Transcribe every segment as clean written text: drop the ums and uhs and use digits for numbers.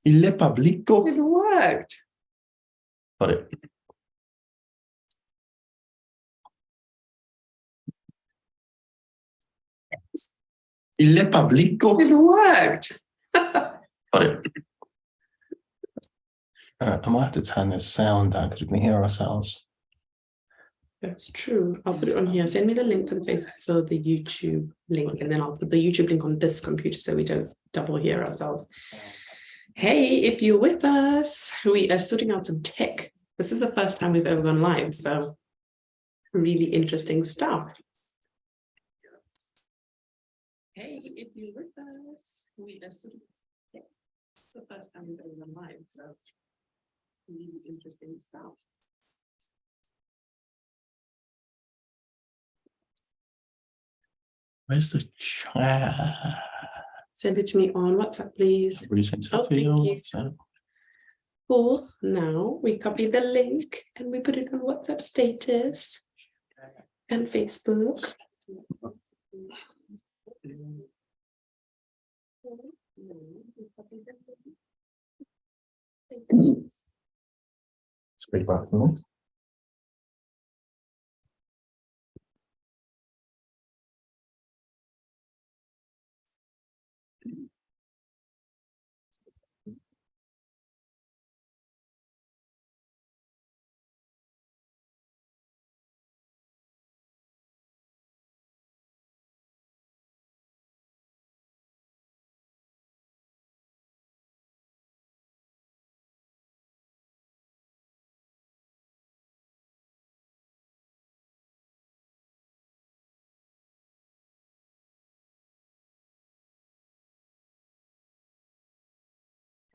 Il est publico. It worked. Got it. Il est publico. It worked. Got it. I might have to turn this sound down because we can hear ourselves. That's true. I'll put it on here. Send me the link to the Facebook for the YouTube link, and then I'll put the YouTube link on this computer so we don't double hear ourselves. Hey, if you're with us, we are sorting out some tech. This is the first time we've ever gone live, so really interesting stuff. Hey, if you're with us, we are sorting out some tech. This is the first time we've ever gone live, so really interesting stuff. Where's the chat? Send it to me on WhatsApp, please. Oh, thank you. Cool. Now we copy the link and we put it on WhatsApp status and Facebook. Speak back from me.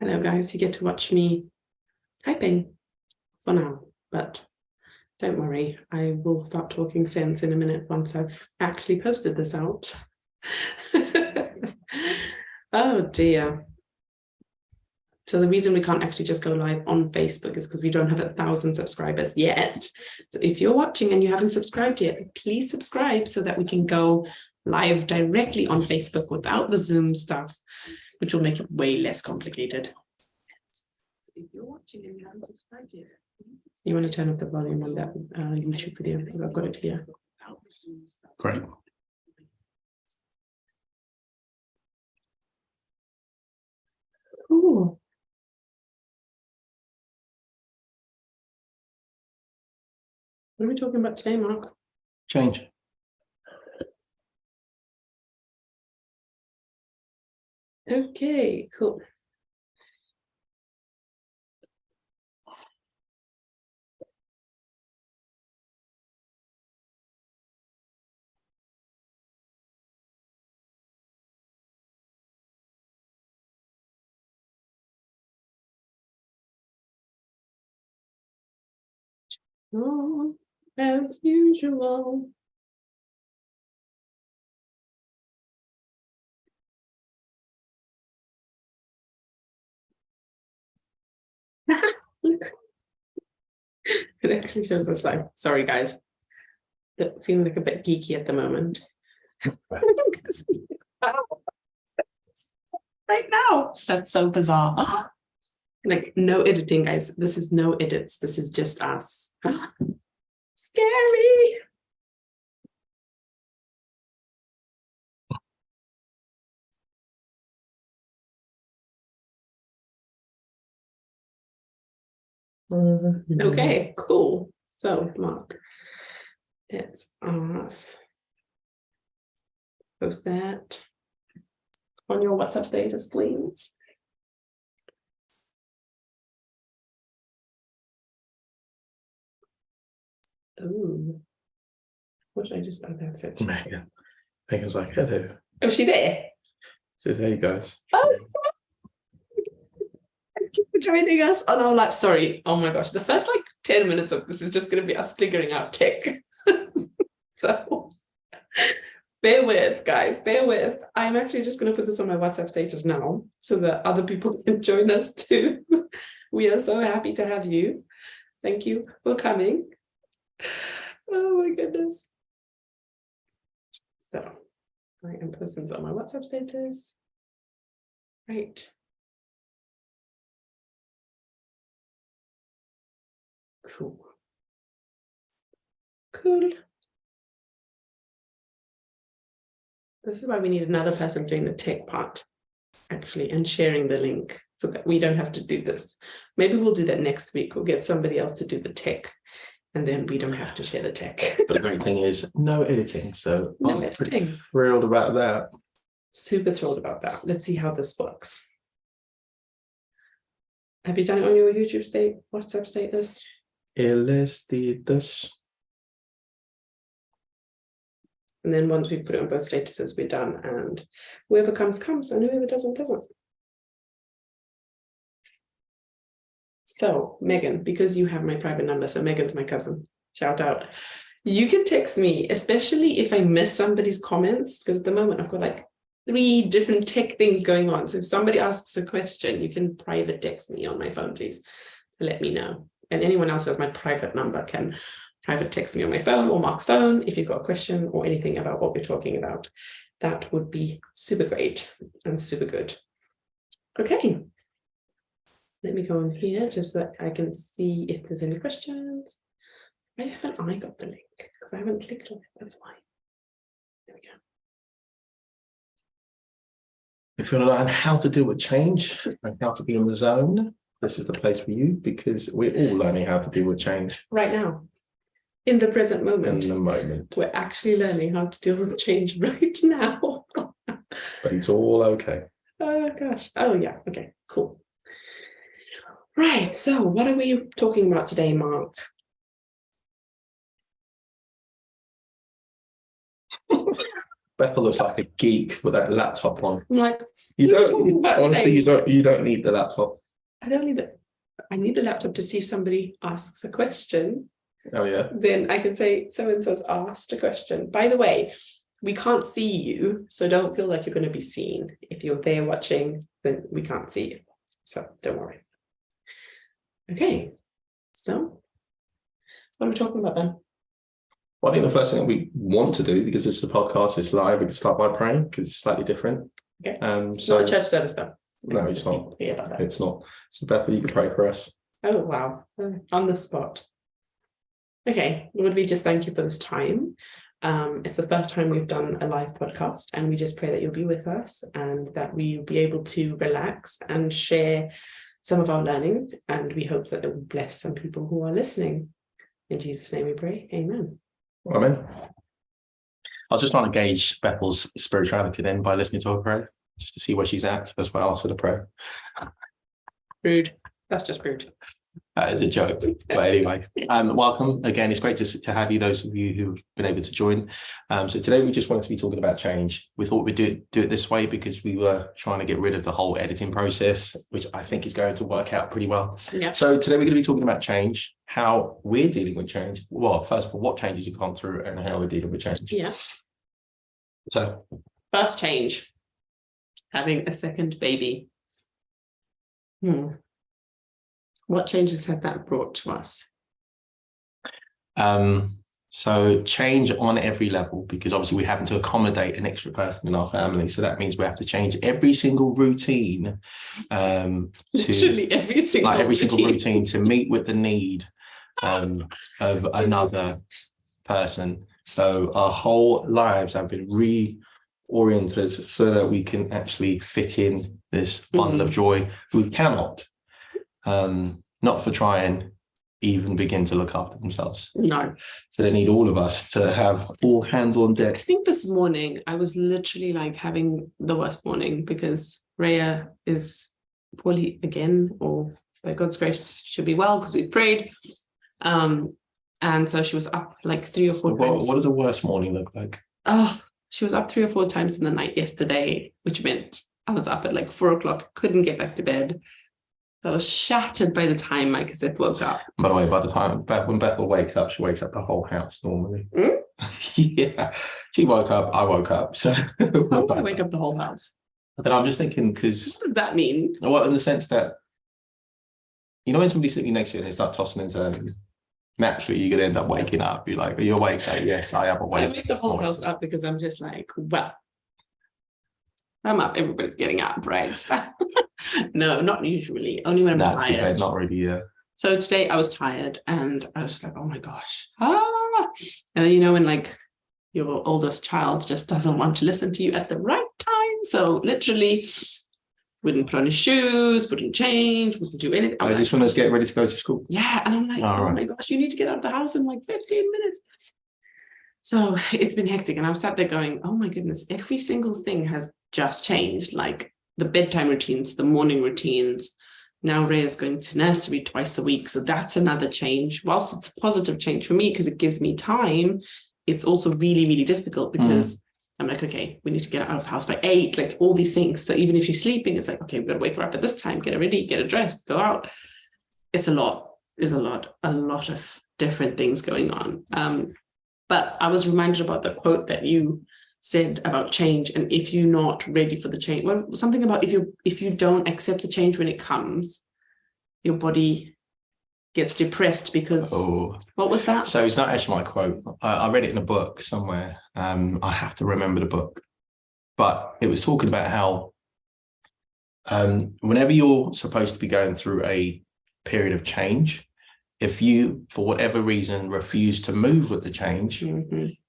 Hello guys, you get to watch me typing for now, but don't worry, I will start talking sense in a minute once I've actually posted this out. Oh dear. So the reason we can't actually just go live on Facebook is because we don't have 1,000 subscribers yet. So if you're watching and you haven't subscribed yet, please subscribe so that we can go live directly on Facebook without the Zoom stuff, which will make it way less complicated. If you're watching and you haven't subscribed yet, you want to turn off the volume on that YouTube video because I've got it here. Great. Cool. What are we talking about today, Mark? Change. Okay, cool. Oh, as usual. Look. It actually shows us live. Sorry, guys. Feeling like a bit geeky at the moment. Right now. That's so bizarre. Like no editing, guys. This is no edits. This is just us. Scary. Okay, cool. So, Mark, it's us. Post that on your WhatsApp status, please. Oh, what did I just? Oh, that's it. Megan. Megan's like, hello. Oh, is she there? Says, hey guys. Oh, thank you for joining us on our live. Sorry. Oh my gosh. The first 10 minutes of this is just going to be us figuring out tech. So bear with, guys. Bear with. I'm actually just going to put this on my WhatsApp status now so that other people can join us too. We are so happy to have you. Thank you for coming. Oh my goodness. So I am posting this on my WhatsApp status. Right. Cool. This is why we need another person doing the tech part, actually, and sharing the link so that we don't have to do this. Maybe we'll do that next week. We'll get somebody else to do the tech, and then we don't have to share the tech. But the great thing is no editing, so No I'm pretty editing. thrilled about that. Super thrilled about that. Let's see how this works. Have you done it on your YouTube WhatsApp status? Illustratus. And then once we put it on both statuses, we're done. And whoever comes, comes, and whoever doesn't, doesn't. So, Megan, because you have my private number, so Megan's my cousin, shout out. You can text me, especially if I miss somebody's comments, because at the moment I've got like 3 different tech things going on. So if somebody asks a question, you can private text me on my phone, please, to let me know. And anyone else who has my private number can private text me on my phone or Mark's phone if you've got a question or anything about what we're talking about. That would be super great and super good. Okay. Let me go on here just so that I can see if there's any questions. Why haven't I got the link? Because I haven't clicked on it. That's why. There we go. If you want to learn how to deal with change and how to be in the zone, this is the place for you, because we're all learning how to deal with change. Right now, in the present moment. In the moment. We're actually learning how to deal with change right now. But it's all okay. Oh, gosh. Oh, yeah. Okay, cool. Right. So what are we talking about today, Mark? Bethel looks like a geek with that laptop on. I'm like, you don't need the laptop. I don't need it. I need the laptop to see if somebody asks a question. Oh yeah. Then I can say so-and-so's asked a question. By the way, we can't see you, so don't feel like you're going to be seen. If you're there watching, then we can't see you. So don't worry. Okay. So what are we talking about then? Well, I think the first thing that we want to do, because this is a podcast, it's live, we can start by praying because it's slightly different. Okay. So not a church service though. No, it's not. It's not. So Bethel, you can pray for us. Oh wow. On the spot. Okay, Lord, we just thank you for this time. It's the first time we've done a live podcast, and we just pray that you'll be with us and that we'll be able to relax and share some of our learning, and we hope that it will bless some people who are listening. In Jesus' name we pray. Amen. Amen. I was just trying to gauge Bethel's spirituality then by listening to her pray, just to see where she's at. So that's why I asked her to pray. Rude. That's just rude. That is a joke. But anyway, welcome again. It's great to have you, those of you who've been able to join. So today we just wanted to be talking about change. We thought we'd do it this way because we were trying to get rid of the whole editing process, which I think is going to work out pretty well. Yeah. So today we're going to be talking about change, how we're dealing with change. Well, first of all, what changes you've gone through and how we're dealing with change. Yeah. So first change, having a second baby. What changes have that brought to us? So change on every level, because obviously we're having to accommodate an extra person in our family. So that means we have to change every single routine. Literally every single routine to meet with the need of another person. So our whole lives have been reoriented so that we can actually fit in this bundle of joy. We cannot. Not for trying even begin to look after themselves. No. So they need all of us to have all hands on deck. I think this morning I was literally like having the worst morning because Rhea is poorly again, or by God's grace should be well because we prayed. And so she was up like 3 or 4 times. What does a worse morning look like? Oh, she was up 3 or 4 times in the night yesterday, which meant I was up at like 4 o'clock, couldn't get back to bed. So I was shattered by the time Mike woke up. By the way, when Bethel wakes up, she wakes up the whole house normally. Yeah, she woke up, I woke up. So how do I wake up the whole house? But then I'm just thinking, because what does that mean? Well, in the sense that, you know, when somebody's sleeping next to you and they start tossing and turning, naturally you're gonna end up waking up. You're like, are you awake? Like, yes, I am awake. I wake the whole house up because I'm just like, well, I'm up, everybody's getting up, right? No, not usually. Only when I'm tired. Not really, yeah. So today I was tired and I was just like, oh my gosh. And then, you know, when like your oldest child just doesn't want to listen to you at the right time. So literally wouldn't put on his shoes, wouldn't change, wouldn't do anything. I just want to get ready to go to school. Yeah. And I'm like, oh right. my gosh, you need to get out of the house in like 15 minutes. So it's been hectic. And I was sat there going, oh my goodness, every single thing has just changed. Like the bedtime routines, the morning routines. Now Rhea's going to nursery twice a week. So that's another change. Whilst it's a positive change for me because it gives me time, it's also really, really difficult because I'm like, okay, we need to get her out of the house by 8, like all these things. So even if she's sleeping, it's like, okay, we've got to wake her up at this time, get her ready, get her dressed, go out. It's a lot. It's a lot of different things going on. But I was reminded about the quote that you said about change, and if you're not ready for the change, well, something about if you don't accept the change when it comes, your body gets depressed because what was that? So it's not actually my quote. I read it in a book somewhere. I have to remember the book, but it was talking about how whenever you're supposed to be going through a period of change, if you, for whatever reason, refuse to move with the change,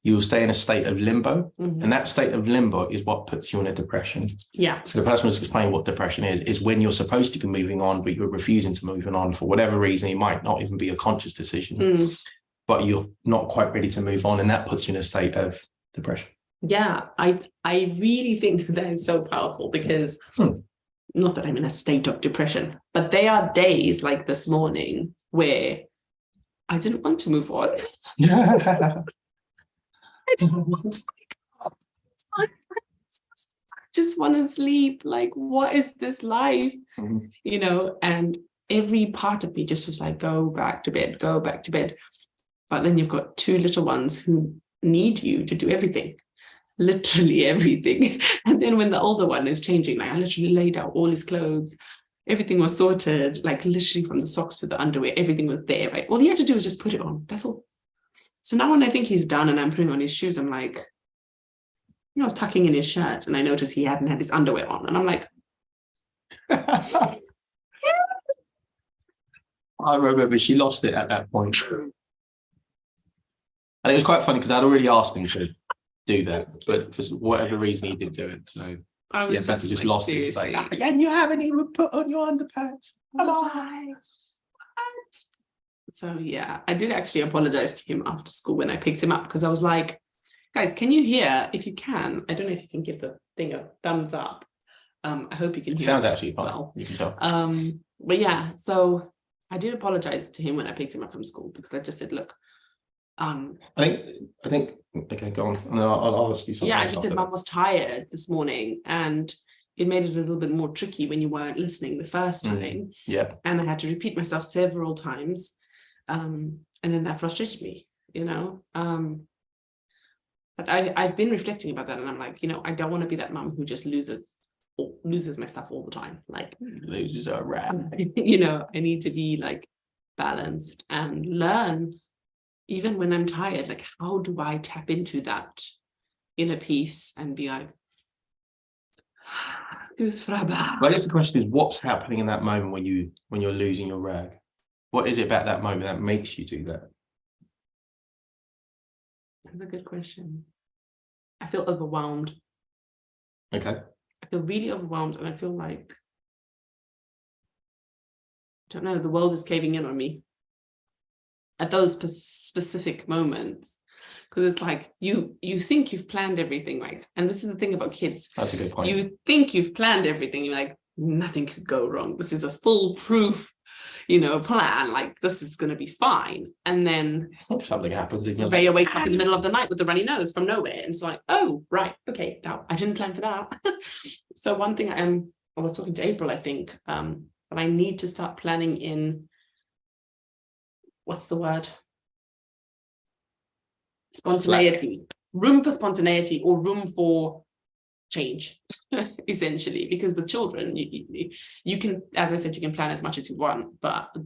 you'll stay in a state of limbo. And that state of limbo is what puts you in a depression. Yeah. So the person was explaining what depression is when you're supposed to be moving on, but you're refusing to move on for whatever reason. It might not even be a conscious decision, but you're not quite ready to move on. And that puts you in a state of depression. Yeah, I really think that is so powerful because not that I'm in a state of depression, but there are days like this morning where I didn't want to move on. I didn't want to wake up. I just want to sleep. Like, what is this life? You know, and every part of me just was like, go back to bed, go back to bed. But then you've got 2 little ones who need you to do everything. Literally everything. And then when the older one is changing, like I literally laid out all his clothes, everything was sorted, like literally from the socks to the underwear, everything was there, right? All he had to do was just put it on. That's all. So now when I think he's done and I'm putting on his shoes, I'm like, you know, I was tucking in his shirt and I noticed he hadn't had his underwear on. And I'm like, I remember she lost it at that point. And it was quite funny because I'd already asked him to do that, but for whatever reason he didn't do it. So yeah, Becky just lost it. Like, and you haven't even put on your underpants. Come on. What? So yeah, I did actually apologize to him after school when I picked him up because I was like, guys, can you hear? If you can, I don't know if you can give the thing a thumbs up. I hope you can hear. Sounds actually fine. Well. You can tell. But yeah, so I did apologize to him when I picked him up from school because I just said, look, I think okay, go on. No, I'll ask you something. Yeah, I just said Mum was tired this morning and it made it a little bit more tricky when you weren't listening the first time. Yeah. And I had to repeat myself several times. And then that frustrated me, you know. But I've been reflecting about that and I'm like, you know, I don't want to be that mum who just loses my stuff all the time. Like loses her rat. You know, I need to be like balanced and learn. Even when I'm tired, like how do I tap into that inner peace and be like, Well, I guess the question is, what's happening in that moment when you're losing your rag? What is it about that moment that makes you do that? That's a good question. I feel overwhelmed. Okay. I feel really overwhelmed and I feel like, I don't know, the world is caving in on me at those specific moments, because it's like you think you've planned everything, right? And this is the thing about kids. That's a good point. You think you've planned everything. You're like, nothing could go wrong. This is a foolproof, you know, plan. Like this is going to be fine. And then something happens. Rhea wakes up in the middle of the night with a runny nose from nowhere, and it's like, oh right, okay, now I didn't plan for that. So one thing I was talking to April, I think, but I need to start planning in. What's the word? Spontaneity. Room for spontaneity or room for change, essentially. Because with children, you can, as I said, you can plan as much as you want, but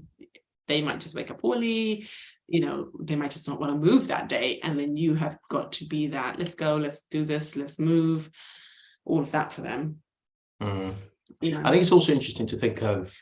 they might just wake up poorly. You know, they might just not want to move that day. And then you have got to be that, let's go, let's do this, let's move, all of that for them. Mm. You know? I think it's also interesting to think of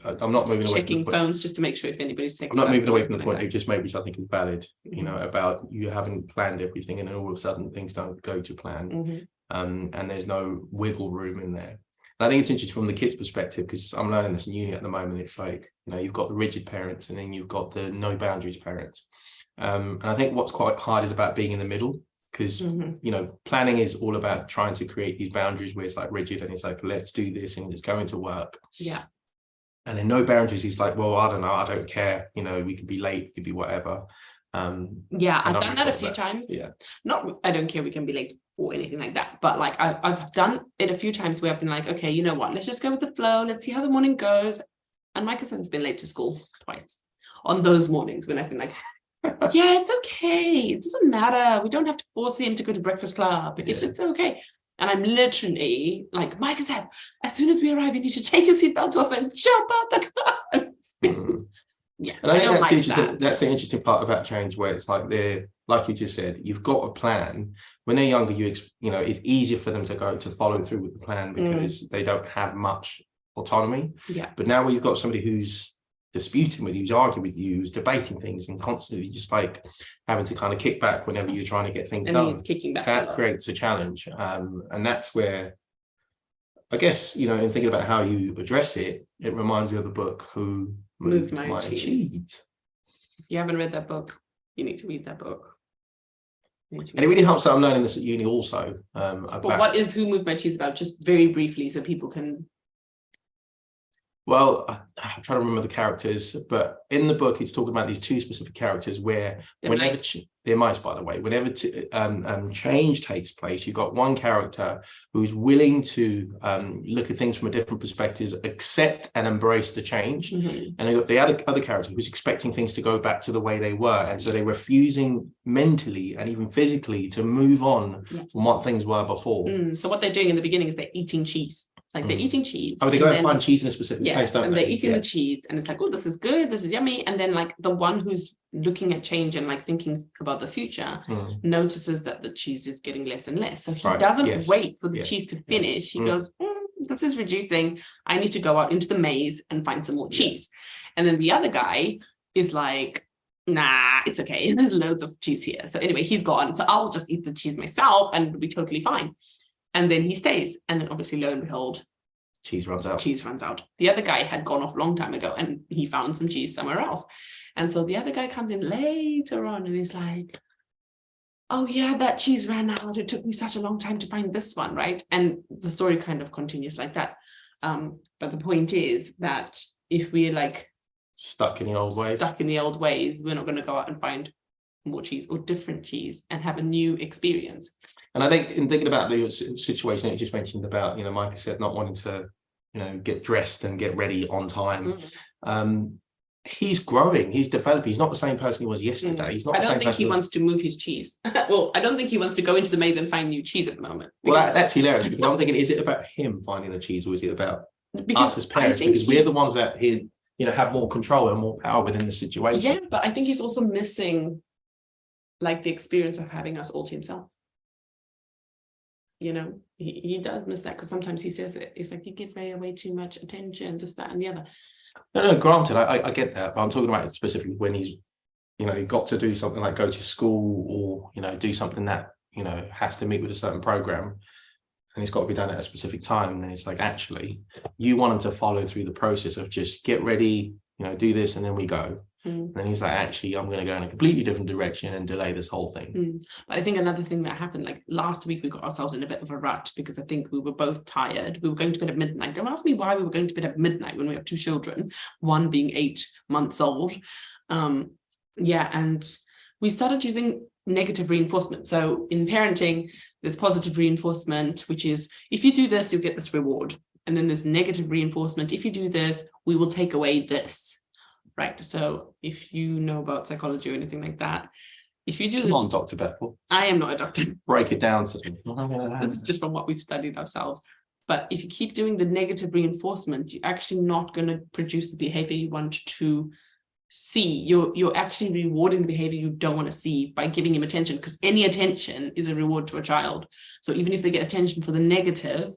I'm not moving away checking from the point. phones just to make sure if anybody's texting. I'm not moving away from the point you just made, which I think is valid, about you haven't planned everything and then all of a sudden things don't go to plan. And there's no wiggle room in there. And I think it's interesting from the kids' perspective, because I'm learning this in uni at the moment. It's like, you've got the rigid parents and then you've got the no boundaries parents. And I think what's quite hard is about being in the middle, because, planning is all about trying to create these boundaries where it's like rigid and it's like, let's do this and it's going to work. Yeah. And then no boundaries is like, well, I don't know, I don't care. We could be late, we could be whatever. I've done that a few times. Yeah. Not, I don't care, we can be late or anything like that. But like, I've done it a few times where I've been like, okay, you know what? Let's just go with the flow. Let's see how the morning goes. And my cousin's been late to school twice on those mornings when I've been like, yeah, it's okay. It doesn't matter. We don't have to force him to go to breakfast club. It's okay. And I'm literally like, Mike said, as soon as we arrive, you need to take your seatbelt off and jump out the car. Yeah. And I think that's the interesting part about change, where it's like like you just said, you've got a plan. When they're younger, it's easier for them to follow through with the plan because they don't have much autonomy. Yeah. But now when you've got somebody who's disputing with you, who's arguing with you, who's debating things and constantly just like having to kind of kick back whenever you're trying to get things done, he's kicking back, that creates a challenge. And that's where, I guess, in thinking about how you address it, it reminds me of the book Who Moved My Cheese. If you haven't read that book, you need to read that book. And it really helps that I'm learning this at uni also. But what is Who Moved My Cheese about? Just very briefly, so people can... Well, I'm trying to remember the characters, but in the book, it's talking about these two specific characters where they're mice, by the way, whenever change takes place, you've got one character who's willing to look at things from a different perspective, accept and embrace the change. And you've got the other character who's expecting things to go back to the way they were. And so they're refusing mentally and even physically to move on from what things were before. So what they're doing in the beginning is they're eating cheese. Like they're eating cheese. Oh, they go and find cheese in a specific place, don't they? And they're eating the cheese and it's like, oh, this is good, this is yummy. And then like the one who's looking at change and like thinking about the future notices that the cheese is getting less and less. So he doesn't wait for the cheese to finish. He goes, this is reducing. I need to go out into the maze and find some more cheese. And then the other guy is like, nah, it's okay. There's loads of cheese here. So anyway, he's gone. So I'll just eat the cheese myself and it'll be totally fine. And then he stays. And then obviously, lo and behold, cheese runs out. The other guy had gone off a long time ago and he found some cheese somewhere else. And so the other guy comes in later on and he's like, oh yeah, that cheese ran out. It took me such a long time to find this one, right? And the story kind of continues like that. But the point is that if we're like stuck in the old ways, we're not going to go out and find more cheese or different cheese and have a new experience. And I think in thinking about the situation that you just mentioned about, Micah said not wanting to, get dressed and get ready on time. He's growing, he's developing. He's not the same person he was yesterday. He's not. I don't think he wants to move his cheese. Well, I don't think he wants to go into the maze and find new cheese at the moment. Well, that's hilarious because I'm thinking, is it about him finding the cheese or is it about us as parents? Because we're the ones that have more control and more power within the situation. Yeah, but I think he's also missing like the experience of having us all to himself. He does miss that because sometimes he says it. It's like, you give me way too much attention, this, that, and the other. No, granted, I get that, but I'm talking about it specifically when he's, got to do something like go to school or, do something that, has to meet with a certain program and it's got to be done at a specific time. Then it's like, actually, you want him to follow through the process of just get ready, do this, and then we go. And then he's like, actually, I'm going to go in a completely different direction and delay this whole thing. But I think another thing that happened, like last week, we got ourselves in a bit of a rut because I think we were both tired. We were going to bed at midnight. Don't ask me why we were going to bed at midnight when we have two children, one being 8 months old. And we started using negative reinforcement. So in parenting, there's positive reinforcement, which is if you do this, you'll get this reward. And then there's negative reinforcement. If you do this, we will take away this. Right. So if you know about psychology or anything like that, if you do... Come on, Dr. Bethel. I am not a doctor. Break it down. This is just from what we've studied ourselves. But if you keep doing the negative reinforcement, you're actually not going to produce the behavior you want to see. You're actually rewarding the behavior you don't want to see by giving him attention, because any attention is a reward to a child. So even if they get attention for the negative,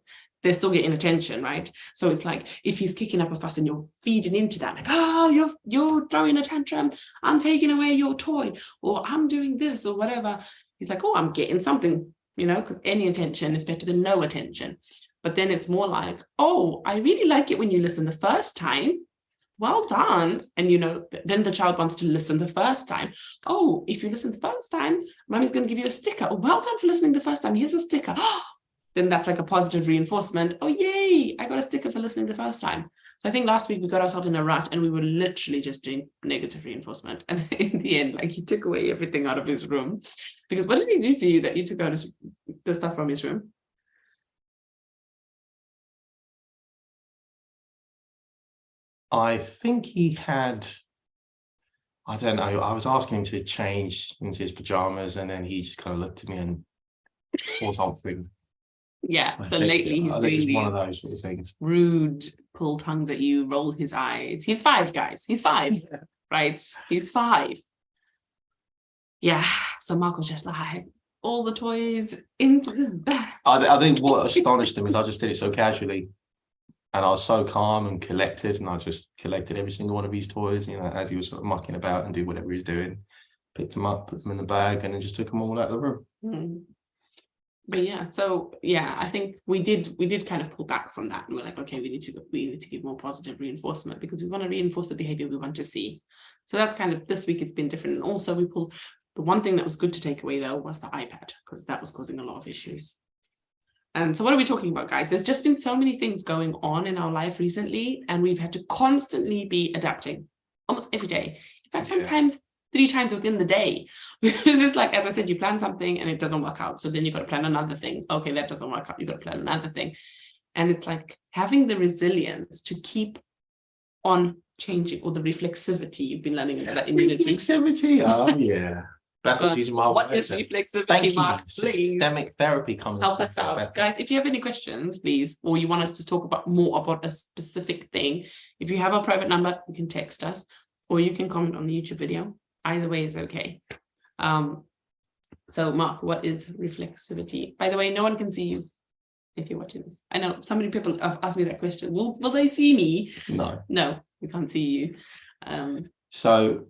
they're still getting attention, right? So it's like, if he's kicking up a fuss and you're feeding into that, like, oh, you're throwing a tantrum, I'm taking away your toy, or I'm doing this or whatever. He's like, oh, I'm getting something, because any attention is better than no attention. But then it's more like, oh, I really like it when you listen the first time. Well done. And, then the child wants to listen the first time. Oh, if you listen the first time, mommy's going to give you a sticker. Oh, well done for listening the first time. Here's a sticker. Then that's like a positive reinforcement. Oh, yay, I got a sticker for listening the first time. So I think last week we got ourselves in a rut and we were literally just doing negative reinforcement. And in the end, like, he took away everything out of his room. Because what did he do to you that you took out the stuff from his room? I think he had, I don't know, I was asking him to change into his pajamas and then he just kind of looked at me and or something. Yeah, so lately he's doing one of those sort of things. Rude, pull tongues at you, roll his eyes. He's 5, guys. He's 5, right? He's 5. Yeah, so Marco's just like, all the toys into his bag. I think what astonished him is I just did it so casually. And I was so calm and collected, and I just collected every single one of his toys, as he was sort of mucking about and do whatever he's doing. Picked them up, put them in the bag, and then just took them all out of the room. Mm. But yeah, I think we did kind of pull back from that, and we're like, okay, we need to give more positive reinforcement because we want to reinforce the behavior we want to see. So that's kind of, this week it's been different. And also the one thing that was good to take away though was the iPad, because that was causing a lot of issues. And so what are we talking about, guys? There's just been so many things going on in our life recently, and we've had to constantly be adapting almost every day. In fact, sometimes 3 times within the day, because it's like, as I said, you plan something and it doesn't work out. So then you got to plan another thing. Okay, that doesn't work out. You got to plan another thing. And it's like having the resilience to keep on changing, or the reflexivity you've been learning about that immunity. Reflexivity, oh yeah. What is reflexivity, Mark? Please. Systemic therapy coming. Help us out. Guys, if you have any questions, please, or you want us to talk about more about a specific thing, if you have our private number, you can text us, or you can comment on the YouTube video. Either way is okay. So Mark, what is reflexivity? By the way, no one can see you if you're watching this. I know so many people have asked me that question. Will they see me? No, we can't see you. So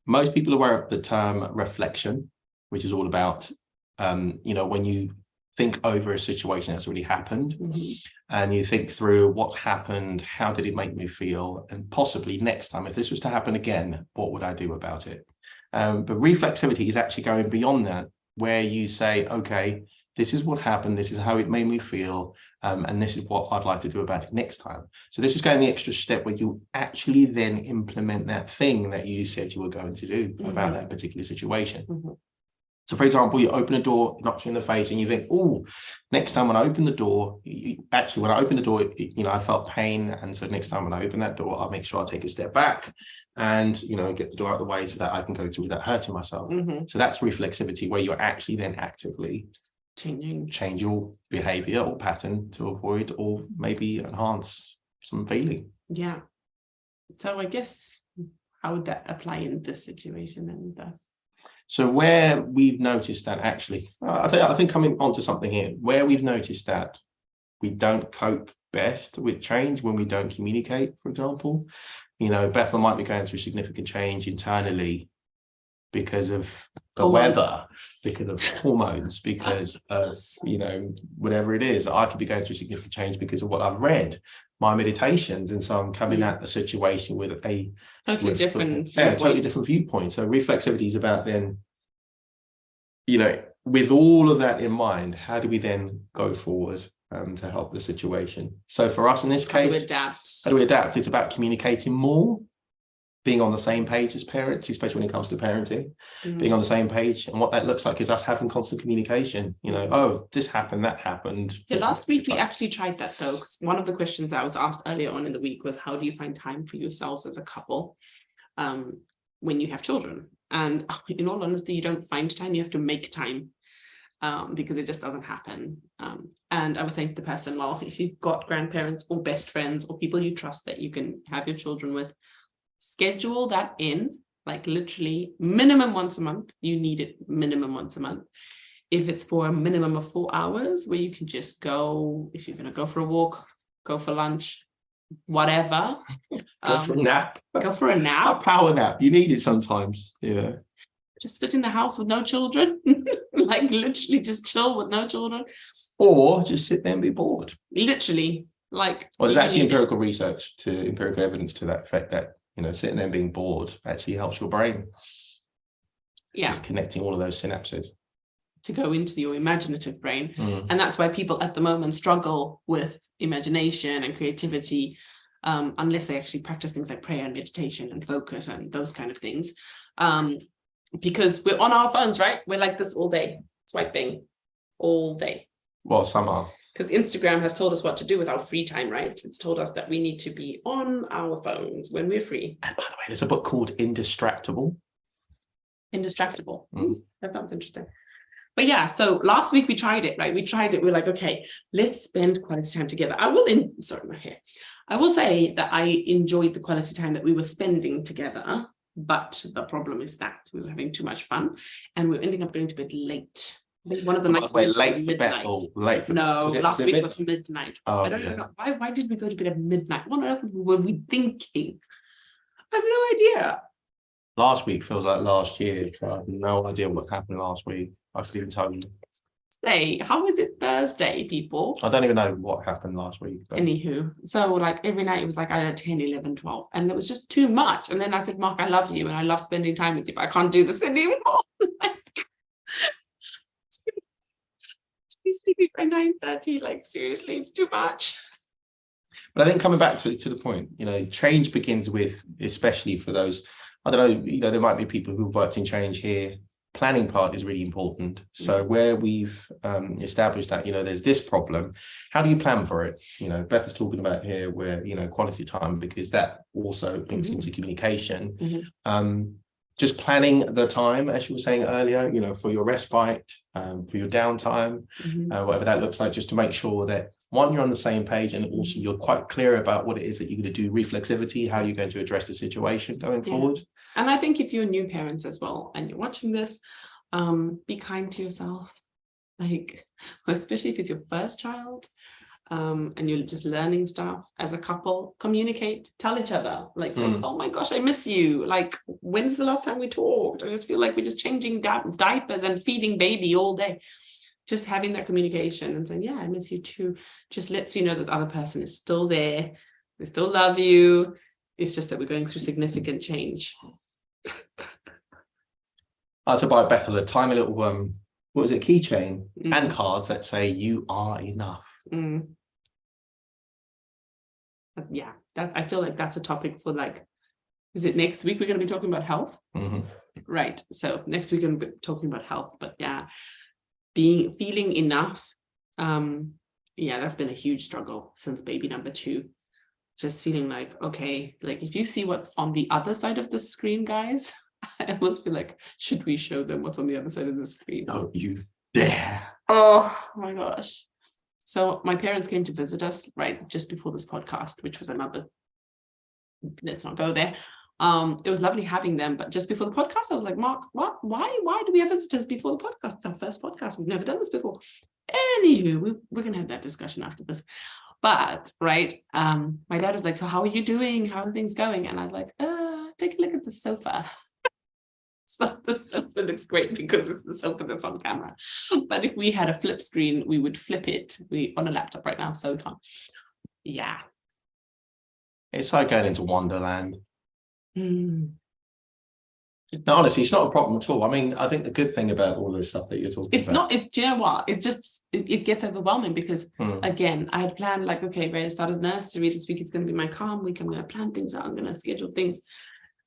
most people are aware of the term reflection, which is all about, when you think over a situation that's already happened, and you think through what happened, how did it make me feel, and possibly next time, if this was to happen again, what would I do about it? But reflexivity is actually going beyond that, where you say, okay, this is what happened, this is how it made me feel, and this is what I'd like to do about it next time. So this is going the extra step where you actually then implement that thing that you said you were going to do about that particular situation. So for example, you open a door, it knocks you in the face, and you think, oh, next time when I open the door, when I open the door, I felt pain. And so next time when I open that door, I'll make sure I take a step back and, get the door out of the way so that I can go through without hurting myself. So that's reflexivity, where you're actually then actively change your behavior or pattern to avoid or maybe enhance some feeling. Yeah. So I guess, how would that apply in this situation and that? So where we've noticed that actually, I think coming onto something here, where we've noticed that we don't cope best with change when we don't communicate, for example, Bethel might be going through significant change internally because of the weather, because of hormones, because of, whatever it is. I could be going through significant change because of what I've read, my meditations. And so I'm coming at the situation with a totally different viewpoint. So reflexivity is about then, with all of that in mind, how do we then go forward to help the situation? So for us in this case, how do we adapt? It's about communicating more, being on the same page as parents, especially when it comes to parenting, being on the same page. And what that looks like is us having constant communication, oh, this happened, that happened. Yeah, last week we actually tried that though, because one of the questions that was asked earlier on in the week was, how do you find time for yourselves as a couple when you have children? And in all honesty, you don't find time, you have to make time, because it just doesn't happen. And I was saying to the person, well, if you've got grandparents or best friends or people you trust that you can have your children with, schedule that in, like literally minimum once a month. You need it minimum once a month. if it's for a minimum of 4 hours, where you can just go, if you're going to go for a walk, go for lunch, whatever. Go for a nap. Go for a nap. A power nap. You need it sometimes. Just sit in the house with no children. Like literally just chill with no children. Or just sit there and be bored. Literally. Like, well, there's actually empirical evidence to that effect, that sitting there and being bored actually helps your brain. Yeah. Just connecting all of those synapses to go into your imaginative brain. And that's why people at the moment struggle with imagination and creativity, unless they actually practice things like prayer and meditation and focus and those kind of things. Because we're on our phones, right? We're like this all day, swiping all day. Well, some are. Because Instagram has told us what to do with our free time, right? It's told us that we need to be on our phones when we're free. And by the way, there's a book called Indistractable. Indistractable. That sounds interesting. But yeah, so last week we tried it, right? We're like, okay, let's spend quality time together. I will say that I enjoyed the quality time that we were spending together, but the problem is that we were having too much fun and we were ending up going to bed late. One of the nights we late for bed. Late for last week was midnight. Oh, I don't know why did we go to bed at midnight? What on earth were we thinking? I have no idea. Last week feels like last year. I have no idea what happened last week. I couldn't even tell you. Thursday. How is it Thursday, people? I don't even know what happened last week. But... Anywho, so like every night it was like either 10, 11, 12, and it was just too much. And then I said, Mark, I love you and I love spending time with you, but I can't do this anymore. Sleeping by 9:30, like seriously, it's too much. But I think coming back to the point, change begins with, especially for those, I don't know, there might be people who've worked in change here. Planning part is really important. So where we've established that, there's this problem, how do you plan for it? Beth is talking about here where, quality time, because that also links into communication. Just planning the time, as you were saying earlier, for your respite, for your downtime, whatever that looks like, just to make sure that, one, you're on the same page, and also you're quite clear about what it is that you're going to do, reflexivity, how you're going to address the situation going forward. And I think if you're new parents as well, and you're watching this, be kind to yourself, like, especially if it's your first child, and you're just learning stuff as a couple. Communicate, tell each other, like, say, oh my gosh, I miss you. Like, when's the last time we talked? I just feel like we're just changing diapers and feeding baby all day. Just having that communication and saying, yeah, I miss you too, just lets you know that the other person is still there. They still love you. It's just that we're going through significant change. I had to buy Bethel a tiny little, what was it, keychain and cards that say, you are enough. Yeah, I feel like that's a topic for is it next week we're going to be talking about health? Right. So next week we're going to be talking about health, but yeah, feeling enough. That's been a huge struggle since baby number 2. Just feeling like, okay, like if you see what's on the other side of the screen, guys, I almost feel like, should we show them what's on the other side of the screen? Don't you dare. Oh my gosh. So my parents came to visit us right just before this podcast, which was let's not go there. It was lovely having them, but just before the podcast, I was like, Mark, what? Why do we have visitors before the podcast? It's our first podcast. We've never done this before. Anywho, we're gonna have that discussion after this. But right, my dad was like, so how are you doing? How are things going? And I was like, take a look at the sofa. So the sofa looks great because it's the sofa that's on camera. But if we had a flip screen, we would flip it. We on a laptop right now, so fun. Yeah. It's like going into Wonderland. No, honestly, it's not a problem at all. I mean, I think the good thing about all this stuff that you're talking about... do you know what? It's just, it gets overwhelming because, again, I had planned like, okay, Ray started nursery. This week is going to be my calm week. I'm going to plan things out. I'm going to schedule things.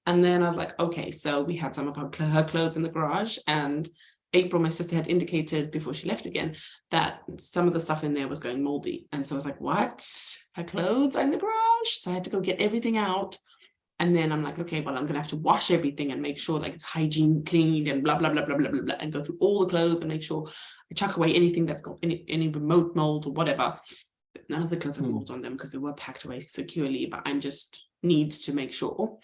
And then I was like, okay, so we had some of her clothes in the garage, and April, my sister, had indicated before she left again that some of the stuff in there was going moldy. And so I was like, what? Her clothes are in the garage? So I had to go get everything out. And then I'm like, okay, well, I'm going to have to wash everything and make sure like it's hygiene cleaned and blah, blah, blah, blah, blah, blah, blah, and go through all the clothes and make sure I chuck away anything that's got any remote mold or whatever. None of the clothes have molds on them because they were packed away securely, but I'm just need to make sure.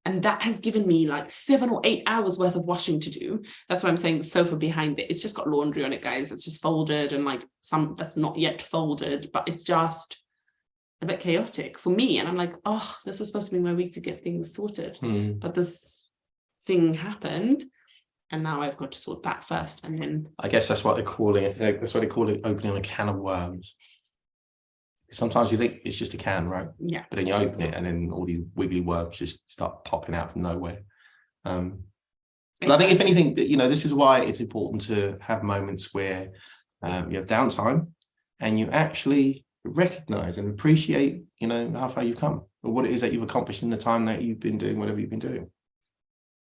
And that has given me like 7 or 8 hours worth of washing to do. That's why I'm saying the sofa behind it, it's just got laundry on it, guys. It's just folded, and like some that's not yet folded, but it's just a bit chaotic for me. And I'm like, oh, this was supposed to be my week to get things sorted. But this thing happened, and now I've got to sort that first. And then I guess that's what they call it. That's what they call it, opening a can of worms. Sometimes you think it's just a can, right? Yeah. But then you open it, and then all these wiggly worms just start popping out from nowhere. But I think, if anything, this is why it's important to have moments where you have downtime and you actually recognize and appreciate, how far you've come, or what it is that you've accomplished in the time that you've been doing whatever you've been doing.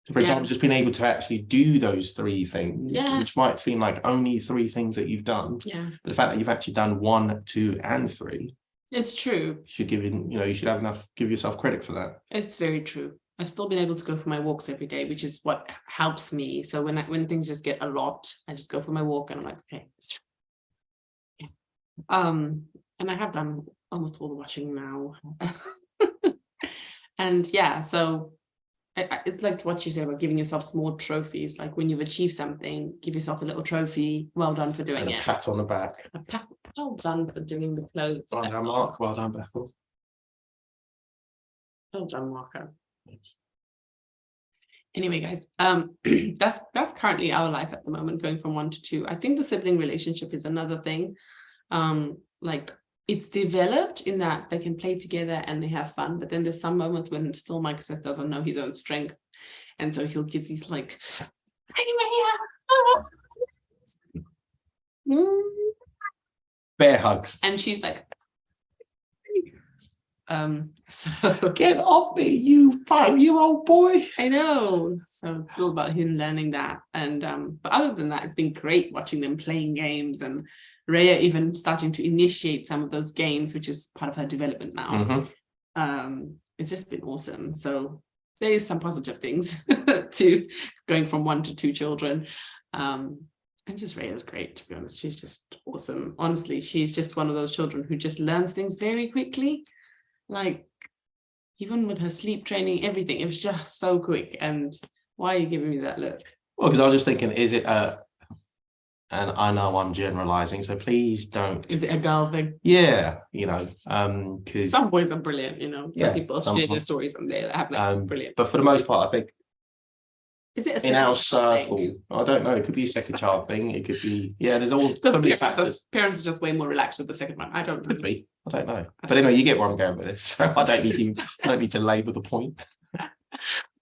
So, for example, just being able to actually do those 3 things, which might seem like only 3 things that you've done. Yeah. But the fact that you've actually done 1, 2, and 3. It's true. You should give yourself credit for that. It's very true. I've still been able to go for my walks every day, which is what helps me. So when things just get a lot, I just go for my walk, and I'm like, okay. Yeah. And I have done almost all the washing now. And yeah, so it's like what you say about giving yourself small trophies. Like when you've achieved something, give yourself a little trophy. Well done for doing it. A pat on the back. Well done for doing the clothes. Well done, Mark. Well done, Bethel. Well done, Marco. Anyway, guys, that's currently our life at the moment, going from 1 to 2. I think the sibling relationship is another thing. Like it's developed in that they can play together and they have fun, but then there's some moments when still Micah doesn't know his own strength, and so he'll give these like bear hugs, and she's like, so get off me, you 5-year-old boy. I know. So it's all about him learning that. And but other than that, it's been great watching them playing games, and Rhea even starting to initiate some of those games, which is part of her development now. It's just been awesome. So there is some positive things to going from 1 to 2 children. And just Rhea's great, to be honest. She's just awesome. Honestly, she's just one of those children who just learns things very quickly. Like even with her sleep training, everything, it was just so quick. And why are you giving me that look? Well, because I was just thinking, is it and I know I'm generalizing, so please don't. Is it a girl thing? Yeah, because some boys are brilliant, Some people share their stories and they have like brilliant. But for the most part, I think is it in our circle, I don't know, it could be a second child thing. It could be, there's all parents are just way more relaxed with the second one. I don't know. But anyway, you get where I'm going with this. So I don't need to labor the point.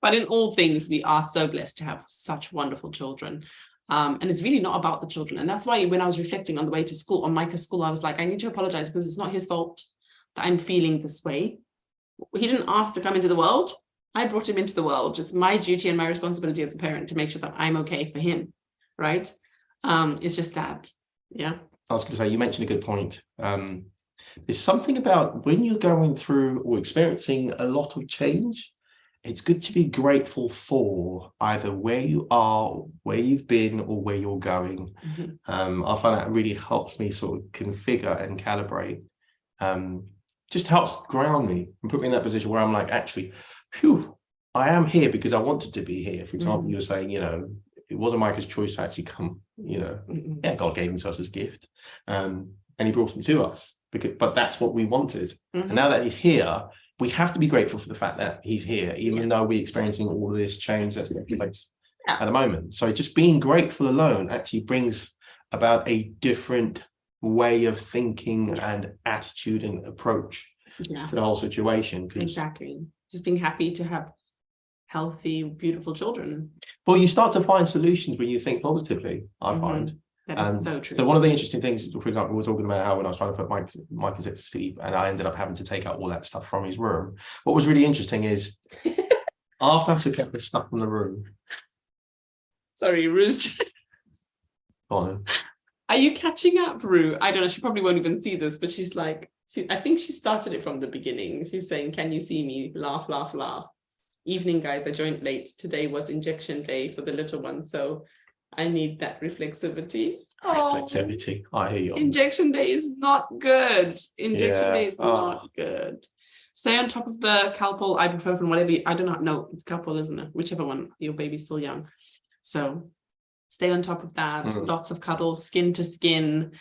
But in all things, we are so blessed to have such wonderful children. And it's really not about the children. And that's why when I was reflecting on the way to school, on Micah's school, I was like, I need to apologize because it's not his fault that I'm feeling this way. He didn't ask to come into the world. I brought him into the world. It's my duty and my responsibility as a parent to make sure that I'm okay for him. Right. It's just that. Yeah. I was going to say, you mentioned a good point. There's something about when you're going through or experiencing a lot of change, it's good to be grateful for either where you are, where you've been, or where you're going. I find that really helps me sort of configure and calibrate. Just helps ground me and put me in that position where I'm like, actually, I am here because I wanted to be here. For example, you were saying, it wasn't Micah's choice to actually come, God gave him to us as a gift. And he brought him to us, but that's what we wanted. And now that he's here, we have to be grateful for the fact that he's here, even though we're experiencing all of this change that's taking place at the moment. So just being grateful alone actually brings about a different way of thinking and attitude and approach to the whole situation. Exactly. Just being happy to have healthy, beautiful children. Well, you start to find solutions when you think positively, I find. That is so true. So one of the interesting things, for example, we were talking about how when I was trying to put Micah to sleep and I ended up having to take out all that stuff from his room. What was really interesting is after I took out the stuff from the room. Sorry, Rue's. On. Are you catching up, Rue? I don't know. She probably won't even see this, but she's like, I think she started it from the beginning. She's saying, can you see me? Laugh, laugh, laugh. Evening, guys, I joined late. Today was injection day for the little one. So I need that reflexivity. Reflexivity. I hear you. Injection day is not good. Injection day is not good. Stay on top of the Calpol, ibuprofen, whatever. I do not know. It's Calpol, isn't it? Whichever one. Your baby's still young. So stay on top of that. Lots of cuddles, skin to skin.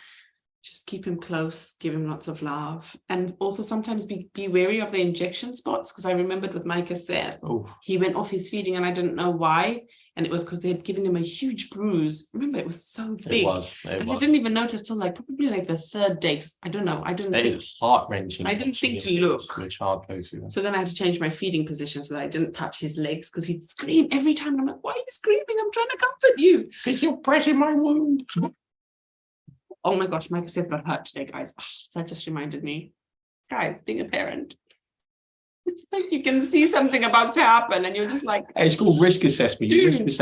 Just keep him close, give him lots of love. And also sometimes be wary of the injection spots, because I remembered with Micah said, he went off his feeding and I didn't know why. And it was because they had given him a huge bruise. Remember, it was so big. I didn't even notice till probably the third day. I don't know. I didn't think. It was heart-wrenching. I didn't think to look. So then I had to change my feeding position so that I didn't touch his legs, because he'd scream every time. And I'm like, why are you screaming? I'm trying to comfort you. Because you're pressing my wound. Oh my gosh, Micah Seth got hurt today, guys. That just reminded me. Guys, being a parent. It's like you can see something about to happen and you're just like... It's called risk assessment.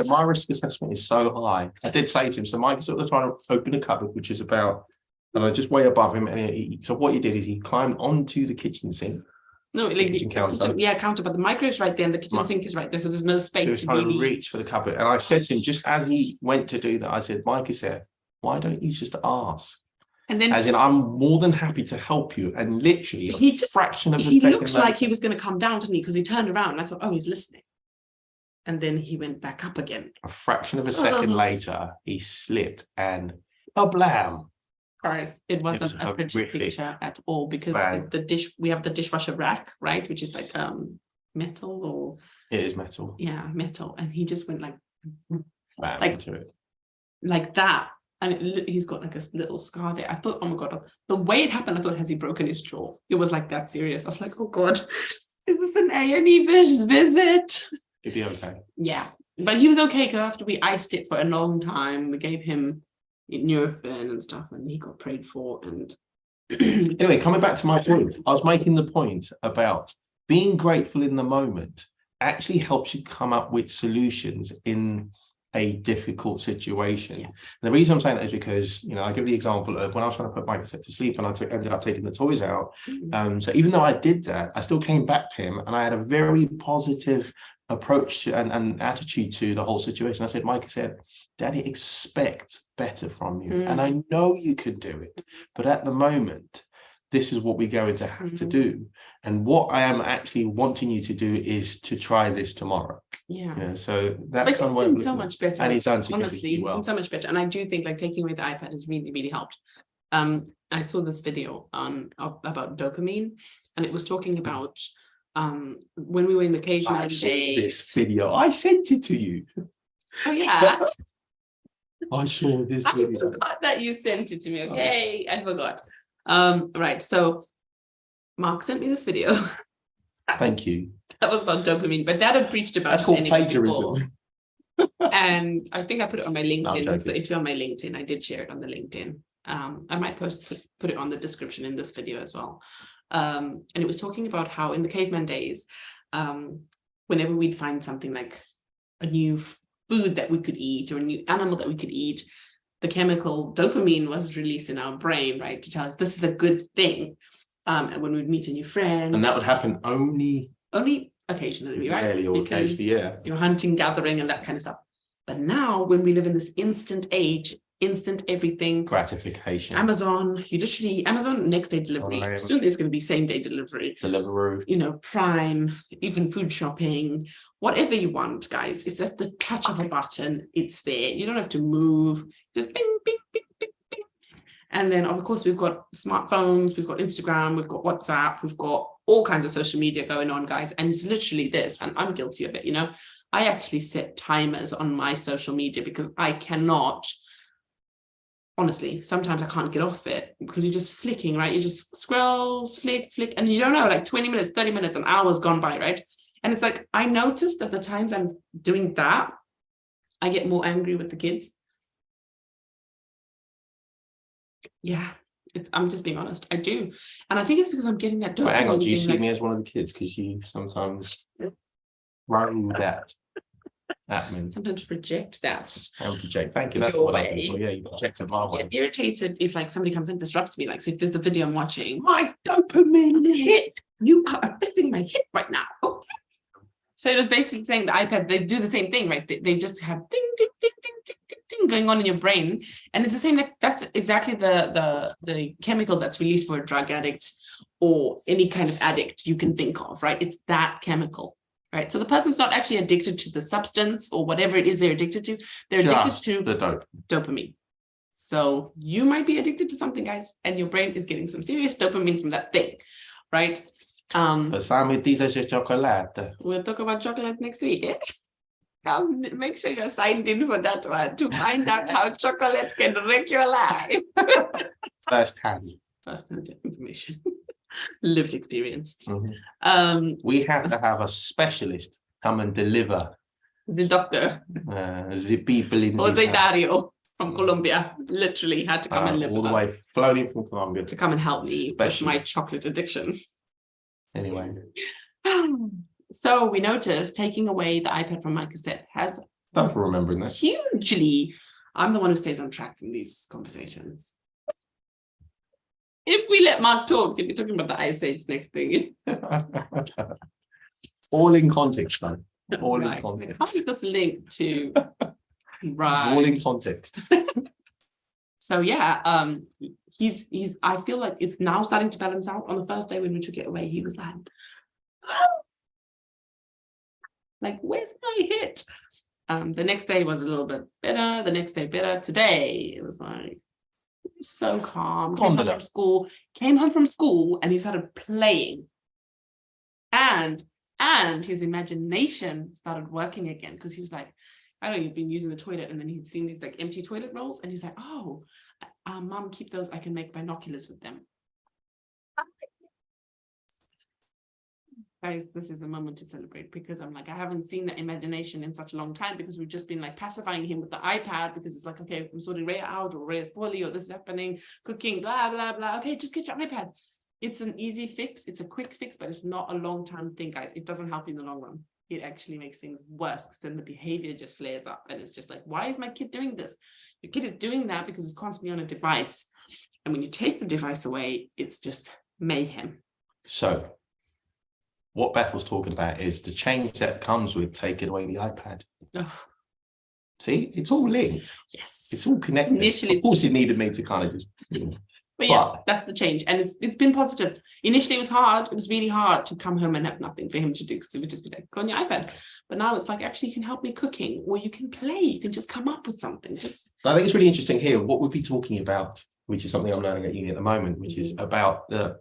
My risk assessment is so high. I did say to him, so Micah's sort of trying to open a cupboard, which is about, just way above him. And so what he did is he climbed onto the kitchen sink. No, counter, but the microwave is right there and the kitchen sink is right there, so there's no space. He was trying to reach for the cupboard. And I said to him, just as he went to do that, I said, Micah Seth, why don't you just ask? And then, as in, I'm more than happy to help you. And literally, fraction of a second. He looks like he was going to come down to me because he turned around and I thought, oh, he's listening. And then he went back up again. A fraction of a second later, he slipped and blam. Guys, it wasn't a pretty picture at all, because we have the dishwasher rack, right, which is like metal, or it is metal. Yeah, metal, and he just went bam into it like that. And he's got like a little scar there. I thought, oh my God, the way it happened, I thought, has he broken his jaw? It was like that serious. I was like, oh God, is this an A&E visit? He'd be okay. Yeah, but he was okay, because after we iced it for a long time, we gave him Nurofen and stuff, and he got prayed for. And anyway, coming back to my point, I was making the point about being grateful in the moment actually helps you come up with solutions in a difficult situation. Yeah. And the reason I'm saying that is because, I give the example of when I was trying to put Micah to sleep and I ended up taking the toys out. So even though I did that, I still came back to him and I had a very positive approach to and attitude to the whole situation. I said, Micah said, Daddy expects better from you. And I know you can do it. But at the moment, this is what we're going to have to do. And what I am actually wanting you to do is to try this tomorrow. Yeah. So that's so much better. And he's done honestly well. So much better. And I do think taking away the iPad has really, really helped. I saw this video about dopamine, and it was talking about when we were in the caveman days. This video, I sent it to you. Oh yeah. I saw this video. I forgot that you sent it to me. Okay, I forgot. Right, so Mark sent me this video. Thank you. That was about dopamine, but Dad had preached about that's called plagiarism. And I think I put it on my LinkedIn. So if you're on my LinkedIn, I did share it on the LinkedIn. I might put it on the description in this video as well. And it was talking about how in the caveman days, whenever we'd find something like a new food that we could eat or a new animal that we could eat, the chemical dopamine was released in our brain, right, to tell us this is a good thing. And when we'd meet a new friend, and that would happen only occasionally, right? Rarely or occasionally, yeah. You're hunting, gathering, and that kind of stuff. But now, when we live in this instant age, instant everything, gratification, Amazon next day delivery. Soon there's going to be same day delivery, Deliveroo, Prime, even food shopping, whatever you want, guys. It's at the touch of a button. It's there. You don't have to move. Just bing, bing, bing, bing, bing. And then, of course, we've got smartphones, we've got Instagram, we've got WhatsApp, we've got all kinds of social media going on, guys. And it's literally this, and I'm guilty of it, I actually set timers on my social media because I cannot, honestly, sometimes I can't get off it because you're just flicking, right? You just scroll, flick, and you don't know, 20 minutes, 30 minutes, an hour's gone by, right? And it's like, I noticed that the times I'm doing that, I get more angry with the kids. Yeah, I'm just being honest. I do. And I think it's because I'm getting that dopamine. Hang on, do you see me as one of the kids? Because you sometimes run that at me. Sometimes project that. And project. Thank you. That's what I'm looking for. Yeah, you project it my way. I get irritated if somebody comes and disrupts me. So if there's a video I'm watching, my dopamine hit. You are affecting my hit right now. Oh. So it was basically saying the iPads, they do the same thing, right? They just have ding, ding, ding, ding, ding, ding, ding going on in your brain. And it's the same, that's exactly the chemical that's released for a drug addict or any kind of addict you can think of, right? It's that chemical, right? So the person's not actually addicted to the substance or whatever it is they're addicted to. They're addicted to the dopamine. So you might be addicted to something, guys, and your brain is getting some serious dopamine from that thing, right? For some, it is a chocolate. We'll talk about chocolate next week. Make sure you're signed in for that one to find out how chocolate can wreck your life. First hand information, lived experience. We have to have a specialist come and deliver. The doctor, the people in Jose Dario from Colombia, literally had to come and live all with the us. way flown in from Colombia to come and help me with my chocolate addiction. Anyway. So we noticed taking away the iPad from my cassette has Thanks for remembering that. Hugely. I'm the one who stays on track in these conversations. If we let Mark talk, he'll be talking about the Ice Age next thing. All in context, though. All right. in context. How is this linked to right? All in context. So yeah, he's I feel like it's now starting to balance out. On the first day when we took it away, he was like, where's my hit? The next day was a little bit better. The next day better. Today it was like so calm. Came home from school and he started playing. And his imagination started working again because he was like, I don't know, he'd been using the toilet and then he'd seen these like empty toilet rolls and he's like, oh, Mom, keep those. I can make binoculars with them. Guys, this is a moment to celebrate because I'm like, I haven't seen that imagination in such a long time because we've just been like pacifying him with the iPad because it's like, okay, I'm sorting Rhea out or Rhea's poorly or this is happening, cooking, blah, blah, blah. Okay, just get your iPad. It's an easy fix. It's a quick fix, but it's not a long-term thing, guys. It doesn't help you in the long run. It actually makes things worse because then the behavior just flares up and it's just like, why is my kid doing this? Your kid is doing that because it's constantly on a device. And when you take the device away, it's just mayhem. So what Beth was talking about is the change that comes with taking away the iPad. Oh. See, it's all linked. Yes. It's all connected. Initially, of course, it needed me to kind of just... But yeah, that's the change. And it's been positive. Initially, it was hard. It was really hard to come home and have nothing for him to do because it would just be like, go on your iPad. But now it's like, actually, you can help me cooking or you can play. You can just come up with something. I think it's really interesting here. What we'd be talking about, which is something I'm learning at uni at the moment, which is about and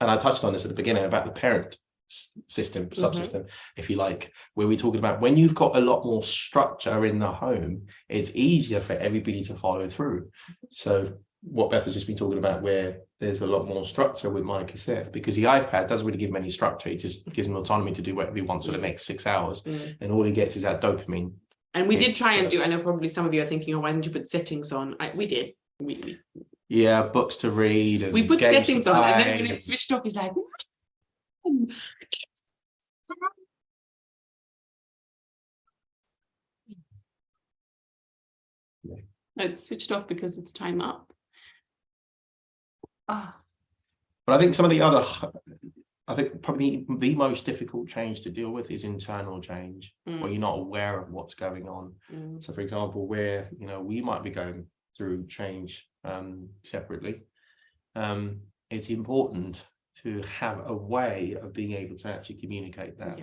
I touched on this at the beginning, about the parent system, subsystem, if you like, where we're talking about when you've got a lot more structure in the home, it's easier for everybody to follow through. So what Beth has just been talking about, where there's a lot more structure with my cassette, because the iPad doesn't really give him any structure. It just gives him autonomy to do whatever he wants for the next 6 hours. And all he gets is that dopamine. And we did try and do, I know probably some of you are thinking, oh, why didn't you put settings on? We did. Yeah, books to read. And we put settings on, and then when and it switched off, he's like, no, it's switched off because it's time up. But I think some of the other, I think probably the most difficult change to deal with is internal change, where you're not aware of what's going on. So for example, where, we might be going through change separately, it's important to have a way of being able to actually communicate that.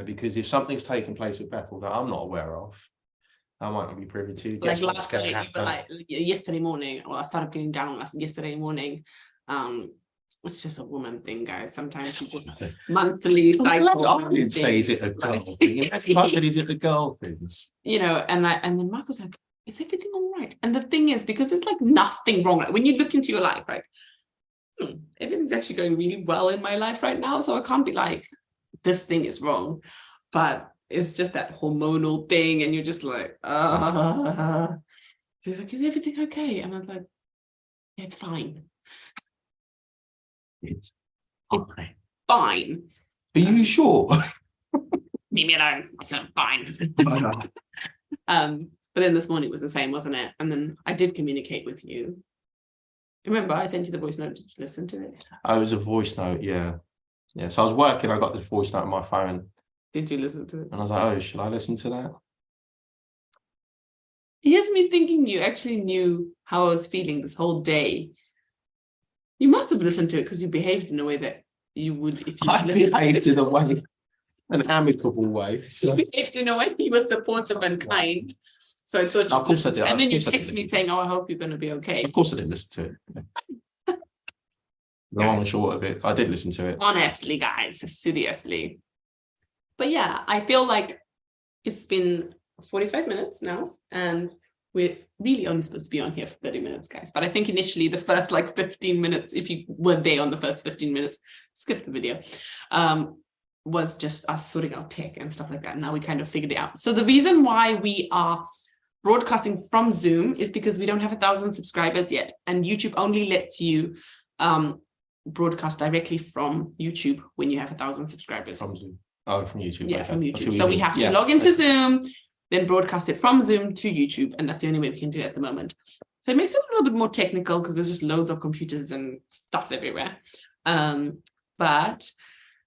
Because if something's taken place with Bethel that I'm not aware of, I might not be privy to. Like last night, yesterday morning, I started feeling down yesterday morning. It's just a woman thing, guys. Sometimes you just monthly cycles. I didn't say, is it a girl thing? I said, is it a girl things? And then Mark was like, is everything all right? And the thing is, because there's like nothing wrong. Like when you look into your life, right? Everything's actually going really well in my life right now. So I can't be like, this thing is wrong. But it's just that hormonal thing. And you're just like, So he's like, is everything okay? And I was like, yeah, it's fine. It's fine. Are you sure? Leave me alone. I said, I'm fine. But then this morning was the same, wasn't it? And then I did communicate with you. Remember, I sent you the voice note. Did you listen to it? Oh, it was a voice note, yeah. Yeah, so I was working, I got this voice note on my phone. Did you listen to it? And I was like, oh, should I listen to that? Here's me thinking you actually knew how I was feeling this whole day. You must have listened to it because you behaved in a way that you would if you I behaved in a way, an amicable way. So. You behaved in a way you were supportive and kind. So I thought, of course I did. And then you text me saying, "Oh, I hope you're going to be okay." Of course I did listen to it. The long and short of it, I did listen to it. Honestly, guys, seriously. But yeah, I feel like it's been 45 minutes now, and we're really only supposed to be on here for 30 minutes, guys. But I think initially the first 15 minutes, if you were there on the first 15 minutes, skip the video, was just us sorting out tech and stuff like that. Now we kind of figured it out. So the reason why we are broadcasting from Zoom is because we don't have 1,000 subscribers yet, and YouTube only lets you broadcast directly from YouTube when you have 1,000 subscribers. From Zoom. Oh, from YouTube. Yeah, okay. from YouTube. So we have to log into Zoom, then broadcast it from Zoom to YouTube, and that's the only way we can do it at the moment. So it makes it a little bit more technical because there's just loads of computers and stuff everywhere. But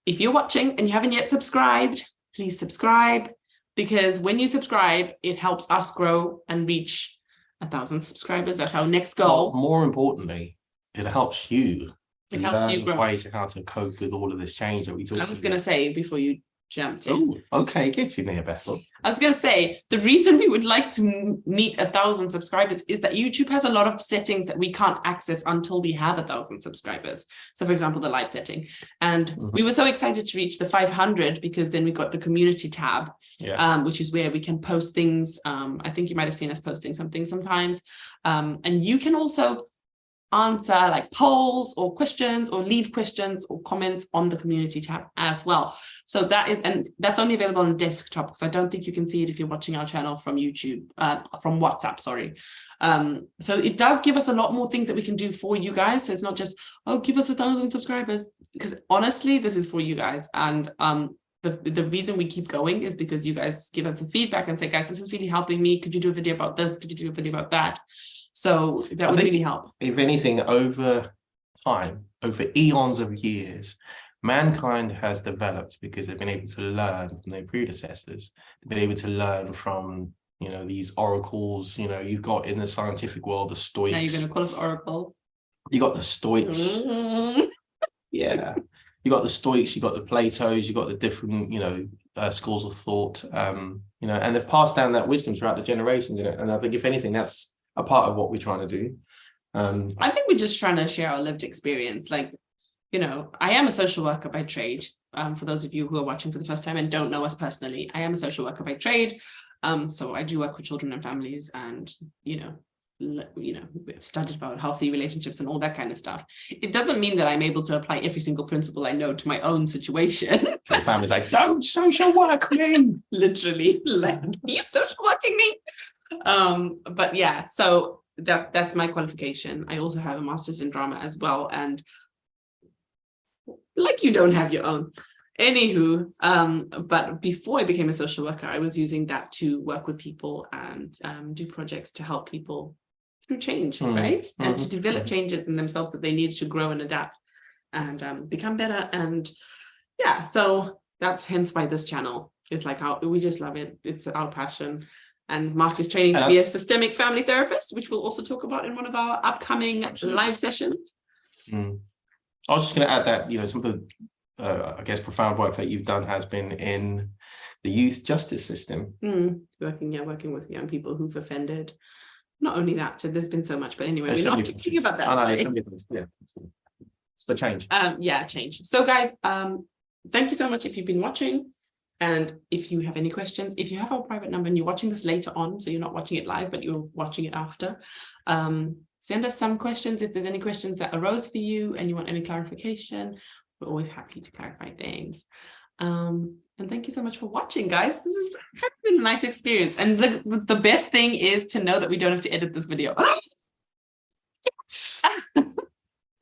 if you're watching and you haven't yet subscribed, please subscribe, because when you subscribe, it helps us grow and reach 1,000 subscribers. That's our next goal. Well, more importantly, it helps you. It helps you grow. Ways of how to cope with all of this change that we talked about. I was going to say before you jumped in. Oh, okay, get in there, Bethel. I was going to say, the reason we would like to meet 1,000 subscribers is that YouTube has a lot of settings that we can't access until we have 1,000 subscribers. So for example, the live setting. And we were so excited to reach the 500 because then we got the community tab, which is where we can post things. I think you might have seen us posting something sometimes. And you can also answer like polls or questions or leave questions or comments on the community tab as well. So that's only available on desktop, because I don't think you can see it if you're watching our channel from YouTube, from WhatsApp, sorry. So it does give us a lot more things that we can do for you guys. So it's not just, oh, give us 1,000 subscribers, because honestly, this is for you guys. And the reason we keep going is because you guys give us the feedback and say, guys, this is really helping me. Could you do a video about this? Could you do a video about that? So that would really help. If anything, over time, over eons of years, mankind has developed because they've been able to learn from their predecessors. They've been able to learn from, these oracles, you've got in the scientific world, the Stoics. Now you're going to call us oracles. You got the Stoics. Yeah. You got the Stoics, you got the Platos, you got the different, schools of thought, and they've passed down that wisdom throughout the generations, and I think if anything, that's a part of what we're trying to do. I think we're just trying to share our lived experience. Like, I am a social worker by trade. For those of you who are watching for the first time and don't know us personally, I am a social worker by trade. So I do work with children and families, and, we've studied about healthy relationships and all that kind of stuff. It doesn't mean that I'm able to apply every single principle I know to my own situation. The family's like, don't social work me. Literally, like, you social working me? But yeah, so that's my qualification. I also have a master's in drama as well, and like, you don't have your own. Anywho, but before I became a social worker, I was using that to work with people and do projects to help people through change, right? And to develop changes in themselves that they needed to grow and adapt and become better. And yeah, so that's hence why this channel is like we just love it. It's our passion. And Mark is training to be a systemic family therapist, which we'll also talk about in one of our upcoming live sessions. I was just going to add that, some of the, I guess, profound work that you've done has been in the youth justice system. Working with young people who've offended. Not only that, so there's been so much, but anyway, we're not talking about that. It's the change. Change. So guys, thank you so much if you've been watching. And if you have any questions, if you have our private number and you're watching this later on, so you're not watching it live, but you're watching it after, send us some questions. If there's any questions that arose for you and you want any clarification, we're always happy to clarify things. And thank you so much for watching, guys. This has kind of been a nice experience. And the best thing is to know that we don't have to edit this video.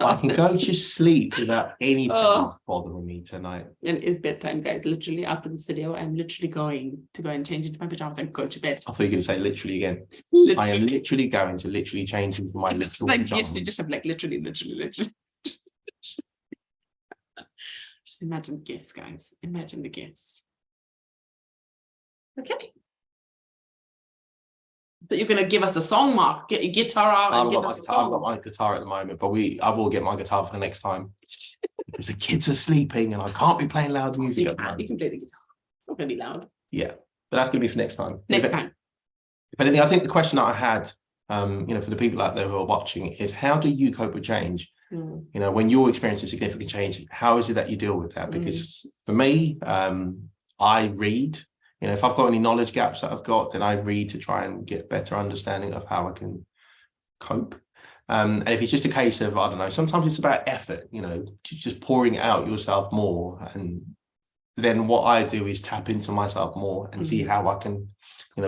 I can go to sleep without anything bothering me tonight. And it's bedtime, guys. Literally, after this video, I'm literally going to go and change into my pajamas and go to bed. I thought you were going to say literally again. I am literally going to literally change into my little pajamas. Yes, you just have like literally. Just imagine the gifts, guys. Imagine the gifts. Okay. But you're going to give us the song, Mark. Get your guitar out and give us a song. I've got my guitar at the moment, but I will get my guitar for the next time. Because the kids are sleeping and I can't be playing loud music. You can play the guitar. It's not going to be loud. Yeah, but that's going to be for next time. Next time. If anything, I think the question that I had, for the people out there who are watching is, how do you cope with change? When you're experiencing significant change, how is it that you deal with that? Because for me, I read. If I've got any knowledge gaps that I've got, then I read to try and get better understanding of how I can cope. And if it's just a case of, I don't know, sometimes it's about effort, just pouring out yourself more. And then what I do is tap into myself more and see how I can,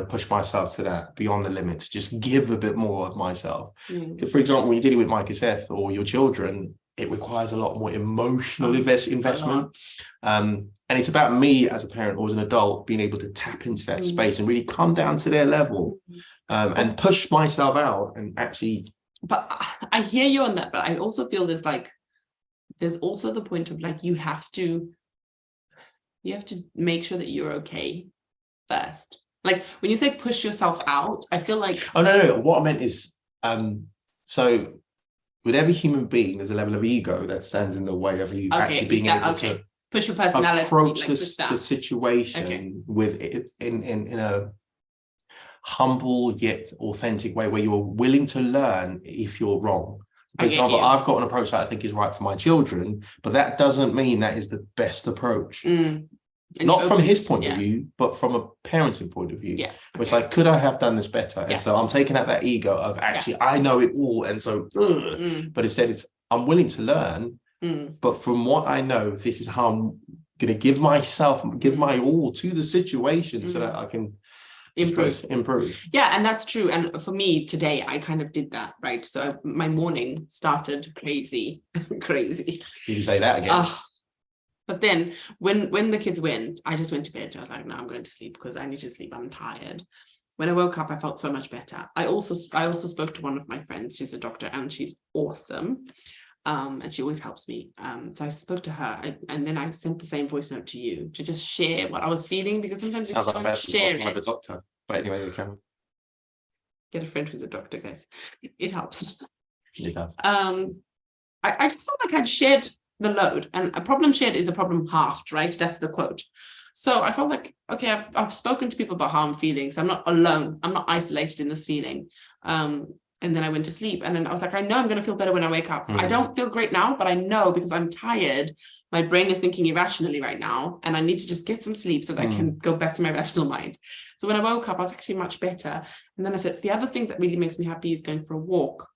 push myself to that beyond the limits, just give a bit more of myself. For example, when you're dealing with Micah Seth or your children, it requires a lot more emotional investment. And it's about me as a parent or as an adult being able to tap into that space and really come down to their level and push myself out and actually. But I hear you on that, but I also feel there's also the point of you have to make sure that you're okay first. When you say push yourself out, I feel like. Oh, no. What I meant is, so with every human being, there's a level of ego that stands in the way of you actually being able to push your personality, approach the situation with it in a humble yet authentic way where you're willing to learn if you're wrong. For example, I've got an approach that I think is right for my children, but that doesn't mean that is the best approach. Not from his point of view, but from a parenting point of view. It's like, could I have done this better? And so I'm taking out that ego of actually, I know it all. And so, but instead I'm willing to learn. But from what I know, this is how I'm going to give my all to the situation so that I can improve. Yeah, and that's true. And for me today, I kind of did that, right? So my morning started crazy. Did you say that again? But then when the kids went, I just went to bed. I was like, no, I'm going to sleep because I need to sleep. I'm tired. When I woke up, I felt so much better. I also spoke to one of my friends. She's a doctor and she's awesome. And she always helps me. So I spoke to her and then I sent the same voice note to you to just share what I was feeling, because sometimes you don't share it. A doctor. But anyway, you can get a friend who's a doctor, guys. It helps. Yeah. I just felt like I'd shared the load, and a problem shared is a problem halved, right? That's the quote. So I felt like, okay, I've spoken to people about how I'm feeling, so I'm not alone. I'm not isolated in this feeling. And then I went to sleep, and then I was like, I know I'm going to feel better when I wake up. I don't feel great now, but I know because I'm tired, my brain is thinking irrationally right now, and I need to just get some sleep so that I can go back to my rational mind. So when I woke up, I was actually much better. And then I said, the other thing that really makes me happy is going for a walk.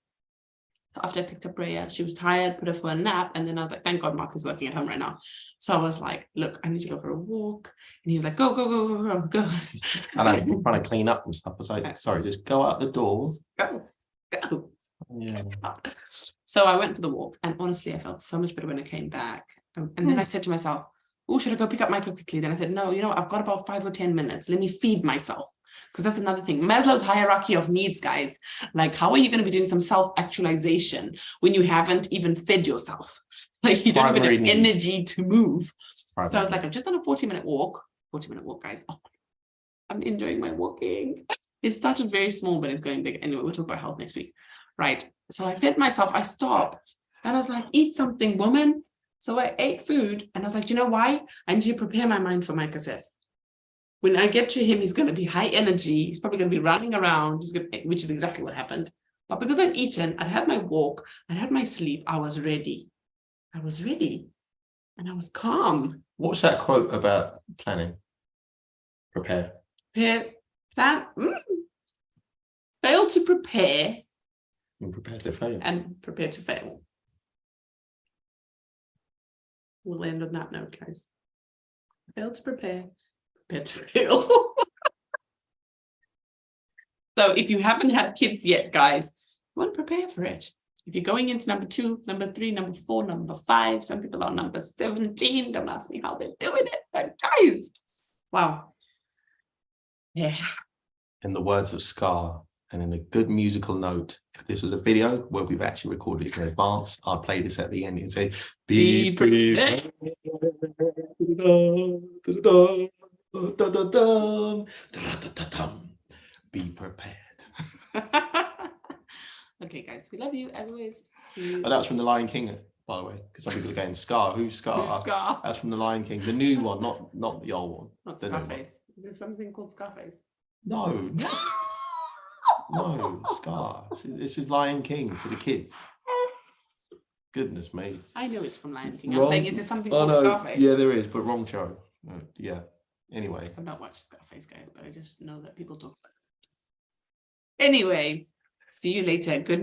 After I picked up Rhea, she was tired, put her for a nap, and then I was like, thank God Mark is working at home right now. So I was like, look, I need to go for a walk. And he was like, go. And I'm trying to clean up and stuff. I was like, sorry, just go out the door. Go. Yeah. So I went for the walk, and honestly, I felt so much better when I came back. And then I said to myself, oh, should I go pick up Michael quickly? Then I said, no, I've got about 5 or 10 minutes. Let me feed myself. Because that's another thing. Maslow's hierarchy of needs, guys. Like, how are you going to be doing some self-actualization when you haven't even fed yourself? Like, you don't even have energy to move. So I was like, I've just done a 40-minute walk. 40-minute walk, guys. Oh, I'm enjoying my walking. It started very small, but it's going big. Anyway, we'll talk about health next week. Right. So I fed myself. I stopped. And I was like, eat something, woman. So I ate food. And I was like, you know why? I need to prepare my mind for Micah Seth. When I get to him, he's going to be high energy. He's probably going to be running around, which is exactly what happened. But because I'd eaten, I'd had my walk, I'd had my sleep, I was ready. And I was calm. What's that quote about planning? Prepare. Plan. Fail to prepare. And prepare to fail. And prepare to fail. We'll end on that note, guys. Fail to prepare. Prepare to fail. So if you haven't had kids yet, guys, you want to prepare for it. If you're going into number 2, number 3, number 4, number 5, some people are number 17. Don't ask me how they're doing it, but guys, wow. Yeah. In the words of Scar, and in a good musical note, if this was a video where we've actually recorded it in advance, I'd play this at the end and say, be prepared. Be prepared. Okay, guys, we love you as always. See you. Oh, that's from The Lion King, by the way, because some people are going Scar. Who's Scar? Who's Scar? That's from The Lion King, the new one, not the old one. Not The new one. Scarface. Is there something called Scarface? No, no, Scar. This is Lion King for the kids. Goodness me. I know it's from Lion King. I'm saying, is there something called no, Scarface? yeah, there is, but wrong show. Yeah. Anyway. I've not watched Scarface, guys, but I just know that people talk about it. Anyway, see you later. Good